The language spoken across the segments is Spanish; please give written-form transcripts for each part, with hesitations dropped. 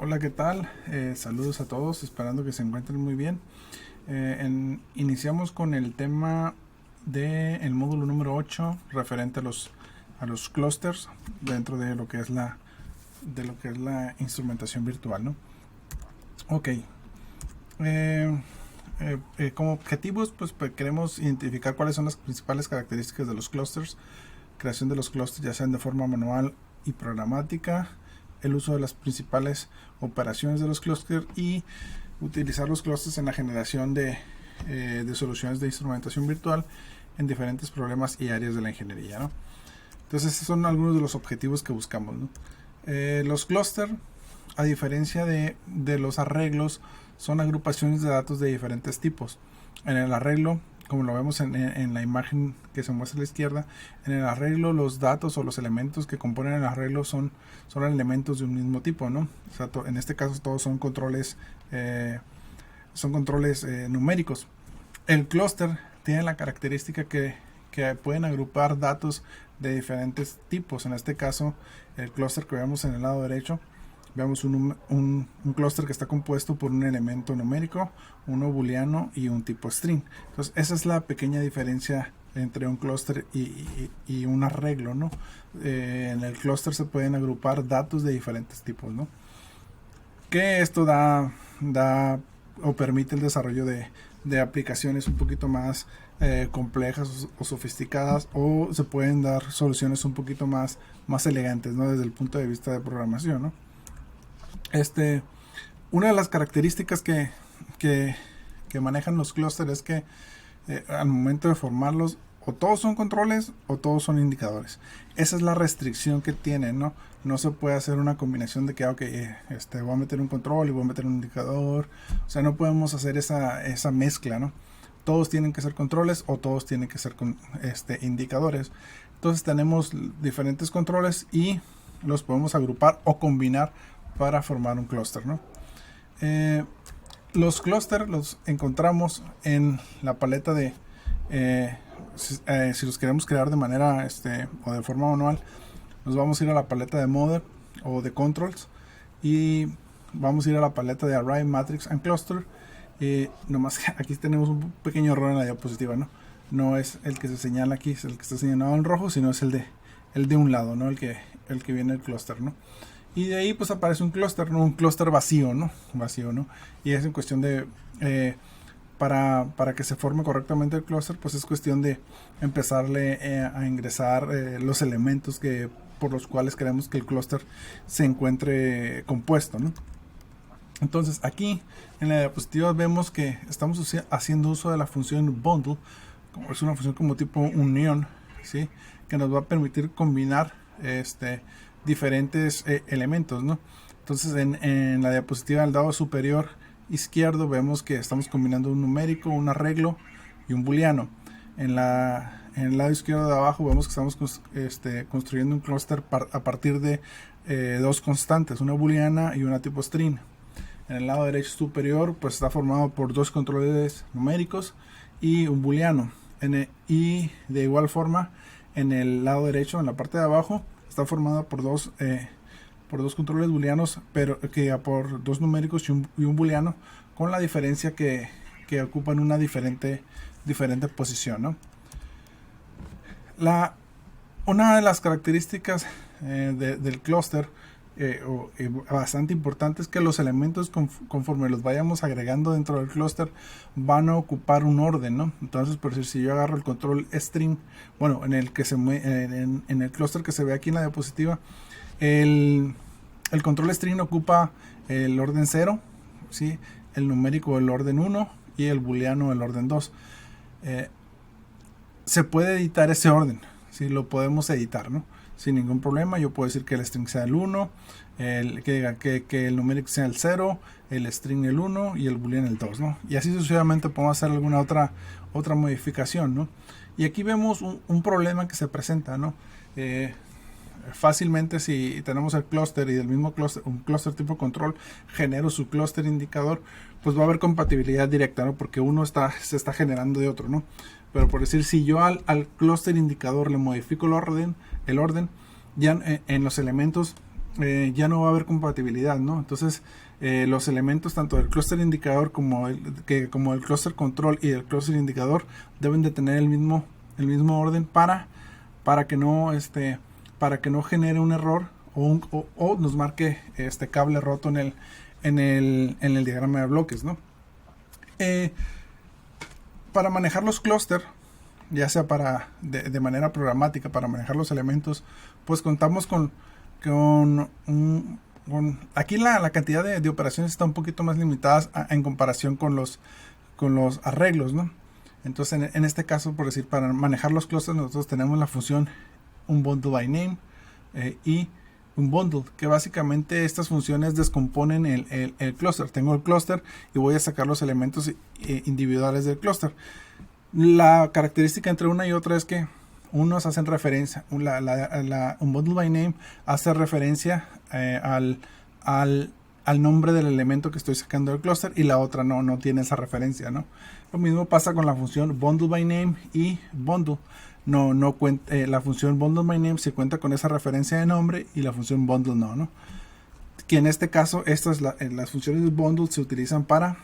Hola, ¿qué tal? Saludos a todos, esperando que se encuentren muy bien. Iniciamos con el tema del módulo número 8 referente a los clusters dentro de lo que es la instrumentación virtual, ¿no? Ok. Como objetivos, pues queremos identificar cuáles son las principales características de los clusters, creación de los clusters ya sean de forma manual y programática, el uso de las principales operaciones de los clusters y utilizar los clusters en la generación de soluciones de instrumentación virtual en diferentes problemas y áreas de la ingeniería, ¿no? Entonces, estos son algunos de los objetivos que buscamos, ¿no? Los clusters, a diferencia de los arreglos, son agrupaciones de datos de diferentes tipos. En el arreglo, como lo vemos en la imagen que se muestra a la izquierda, en el arreglo los datos o los elementos que componen el arreglo son elementos de un mismo tipo, ¿no? O sea, en este caso todos son controles numéricos. El clúster tiene la característica que pueden agrupar datos de diferentes tipos. En este caso, el clúster que vemos en el lado derecho, veamos un clúster que está compuesto por un elemento numérico, uno booleano y un tipo string. Entonces, esa es la pequeña diferencia entre un clúster y un arreglo, ¿no? En el clúster se pueden agrupar datos de diferentes tipos, ¿no? Que esto da o permite el desarrollo de aplicaciones un poquito más complejas o sofisticadas, o se pueden dar soluciones un poquito más elegantes, ¿no? Desde el punto de vista de programación, ¿no? Una de las características que manejan los clústeres es que al momento de formarlos, o todos son controles o todos son indicadores. Esa es la restricción que tienen, ¿no? No se puede hacer una combinación de que, voy a meter un control y voy a meter un indicador. O sea, no podemos hacer esa mezcla, ¿no? Todos tienen que ser controles o todos tienen que ser indicadores. Entonces tenemos diferentes controles y los podemos agrupar o combinar para formar un clúster, ¿no? Los clústeres los encontramos en la paleta de si los queremos crear de manera o de forma manual, nos vamos a ir a la paleta de Model o de Controls y vamos a ir a la paleta de Array, Matrix and Cluster. Nomás aquí tenemos un pequeño error en la diapositiva, ¿no? No es el que se señala aquí, es el que está señalado en rojo, sino es el de un lado, ¿no? El que viene el clúster, ¿no? Y de ahí pues aparece un clúster, ¿no? Un clúster vacío, ¿no? Vacío, ¿no? Y es en cuestión de para que se forme correctamente el clúster, pues es cuestión de empezarle a ingresar los elementos por los cuales queremos que el clúster se encuentre compuesto, ¿no? Entonces aquí en la diapositiva vemos que estamos haciendo uso de la función bundle. Es una función como tipo unión, ¿sí? Que nos va a permitir combinar diferentes elementos, ¿no? Entonces en la diapositiva del lado superior izquierdo vemos que estamos combinando un numérico, un arreglo y un booleano. En el lado izquierdo de abajo vemos que estamos construyendo un clúster a partir de dos constantes, una booleana y una tipo string. En el lado derecho superior pues está formado por dos controles numéricos y un booleano. Y de igual forma en el lado derecho, en la parte de abajo, está formada por dos controles booleanos, pero por dos numéricos y un booleano, con la diferencia que ocupan una diferente posición, ¿no? Una de las características del clúster bastante importante es que los elementos conforme los vayamos agregando dentro del clúster van a ocupar un orden, ¿no? Entonces, por decir, si yo agarro el control string, bueno, en el clúster que se ve aquí en la diapositiva, el control string ocupa el orden 0, ¿sí? El numérico el orden 1 y el booleano el orden 2. Se puede editar ese orden, ¿sí? Lo podemos editar, ¿no? Sin ningún problema. Yo puedo decir que el string sea el 1, que el numérico sea el 0, el string el 1 y el booleano el 2, ¿no? Y así sucesivamente podemos hacer alguna otra modificación, ¿no? Y aquí vemos un problema que se presenta, ¿no? Fácilmente, si tenemos el clúster y del mismo clúster, un clúster tipo control, genero su clúster indicador, pues va a haber compatibilidad directa, ¿no? Porque uno se está generando de otro, ¿no? Pero por decir, si yo al clúster indicador le modifico el orden, ya en los elementos ya no va a haber compatibilidad, ¿no? Entonces los elementos tanto del clúster indicador como el clúster control y el clúster indicador deben de tener el mismo orden para que no genere un error o nos marque este cable roto en el diagrama de bloques, ¿no? Para manejar los clúster, ya sea de manera programática, para manejar los elementos, pues contamos con aquí la cantidad de operaciones está un poquito más limitadas en comparación con los arreglos, ¿no? Entonces en este caso, por decir, para manejar los clústeres nosotros tenemos la función un bundle by name y un bundle, que básicamente estas funciones descomponen el clúster. Tengo el clúster y voy a sacar los elementos individuales del clúster. La característica entre una y otra es que unos hacen referencia, un bundle by name hace referencia al nombre del elemento que estoy sacando del clúster, y la otra no tiene esa referencia, ¿no? Lo mismo pasa con la función bundle by name y bundle. La función bundle by name se cuenta con esa referencia de nombre y la función bundle no. Que en este caso las funciones de bundle se utilizan para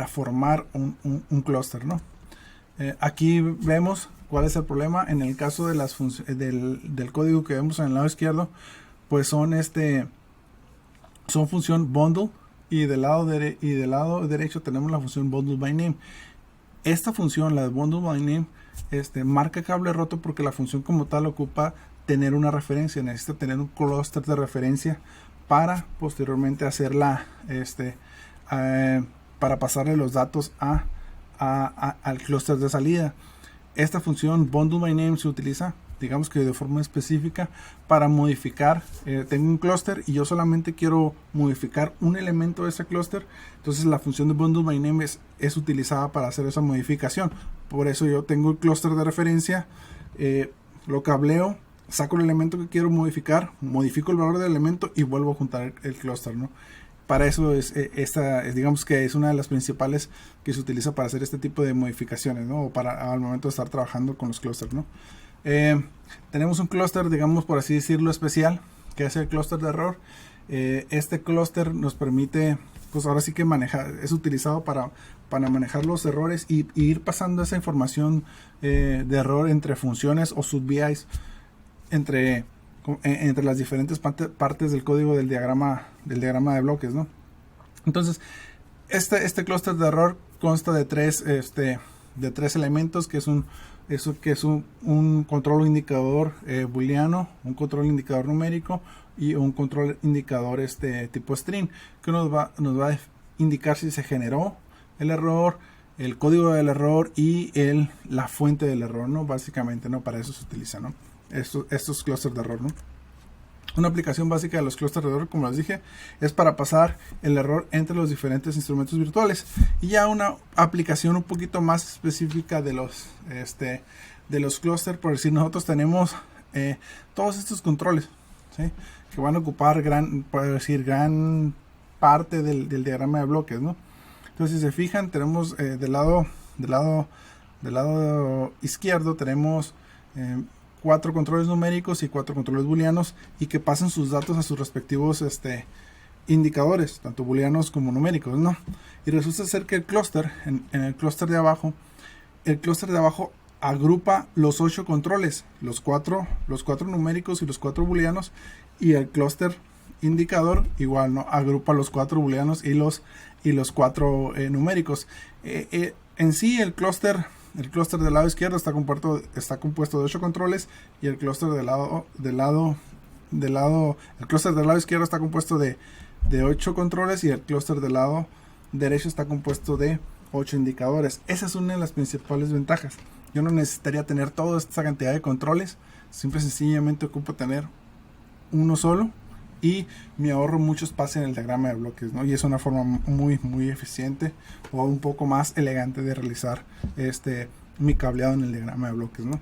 formar un clúster, ¿no? Aquí vemos cuál es el problema. En el caso de las del código que vemos en el lado izquierdo, pues son función bundle, y del lado derecho tenemos la función bundle by name. Esta función, la de bundle by name, marca cable roto porque la función como tal ocupa tener una referencia, necesita tener un clúster de referencia para posteriormente hacerla para pasarle los datos al clúster de salida. Esta función bundle by name se utiliza, digamos que de forma específica, para modificar. Tengo un clúster y yo solamente quiero modificar un elemento de ese clúster, entonces la función de bundle by name es utilizada para hacer esa modificación. Por eso yo tengo el clúster de referencia, lo cableo, saco el elemento que quiero modificar, modifico el valor del elemento y vuelvo a juntar el clúster, ¿no? Para eso digamos que es una de las principales que se utiliza para hacer este tipo de modificaciones, ¿no? O al momento de estar trabajando con los clústeres, ¿no? Tenemos un clúster, digamos por así decirlo, especial, que es el clúster de error. Este clúster nos permite, pues ahora sí que es utilizado para manejar los errores y ir pasando esa información de error entre funciones o sub-VIs entre las diferentes partes del código del diagrama de bloques, ¿no? Entonces este clúster de error consta de tres elementos, que es un control indicador booleano, un control indicador numérico y un control indicador tipo string, que nos va a indicar si se generó el error, el código del error y la fuente del error, ¿no? Básicamente, ¿no? Para eso se utiliza, ¿no? Estos clústeres de error, ¿no? Una aplicación básica de los clústeres de error, como les dije, es para pasar el error entre los diferentes instrumentos virtuales. Y ya una aplicación un poquito más específica de los clústeres, por decir, nosotros tenemos todos estos controles, ¿sí? Que van a ocupar gran parte del diagrama de bloques, ¿no? Entonces, si se fijan, tenemos del lado izquierdo tenemos 4 controles numéricos y 4 controles booleanos, y que pasan sus datos a sus respectivos indicadores, tanto booleanos como numéricos, ¿no? Y resulta ser que el clúster, en el clúster de abajo, agrupa los 8 controles, los 4 numéricos y los 4 booleanos, y el clúster indicador igual, ¿no? Agrupa los 4 booleanos y los 4 numéricos. En sí el clúster del lado izquierdo está compuesto de 8 controles, y el clúster el clúster del lado izquierdo está compuesto de 8 controles, y el clúster del lado derecho está compuesto de 8 indicadores. Esa es una de las principales ventajas. Yo no necesitaría tener toda esta cantidad de controles, simple y sencillamente ocupo tener uno solo, y me ahorro mucho espacio en el diagrama de bloques, ¿no? Y es una forma muy muy eficiente o un poco más elegante de realizar mi cableado en el diagrama de bloques, ¿no?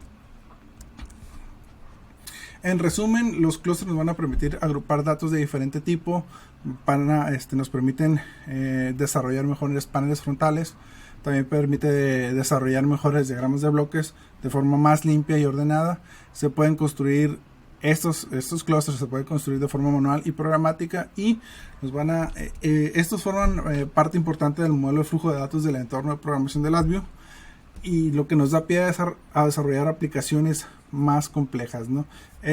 En resumen, los clústeres nos van a permitir agrupar datos de diferente tipo, nos permiten desarrollar mejores paneles frontales, también permite desarrollar mejores diagramas de bloques de forma más limpia y ordenada. Se pueden construir Estos clusters se pueden construir de forma manual y programática, y estos forman parte importante del modelo de flujo de datos del entorno de programación de LabVIEW, y lo que nos da pie a desarrollar aplicaciones más complejas, ¿no?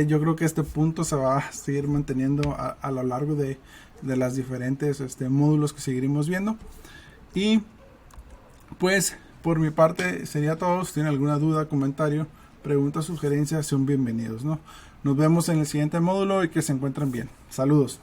Yo creo que este punto se va a seguir manteniendo a lo largo de las diferentes módulos que seguiremos viendo. Y pues por mi parte sería todo. Si tienen alguna duda, comentario, preguntas, sugerencias, son bienvenidos, ¿no? Nos vemos en el siguiente módulo y que se encuentren bien. Saludos.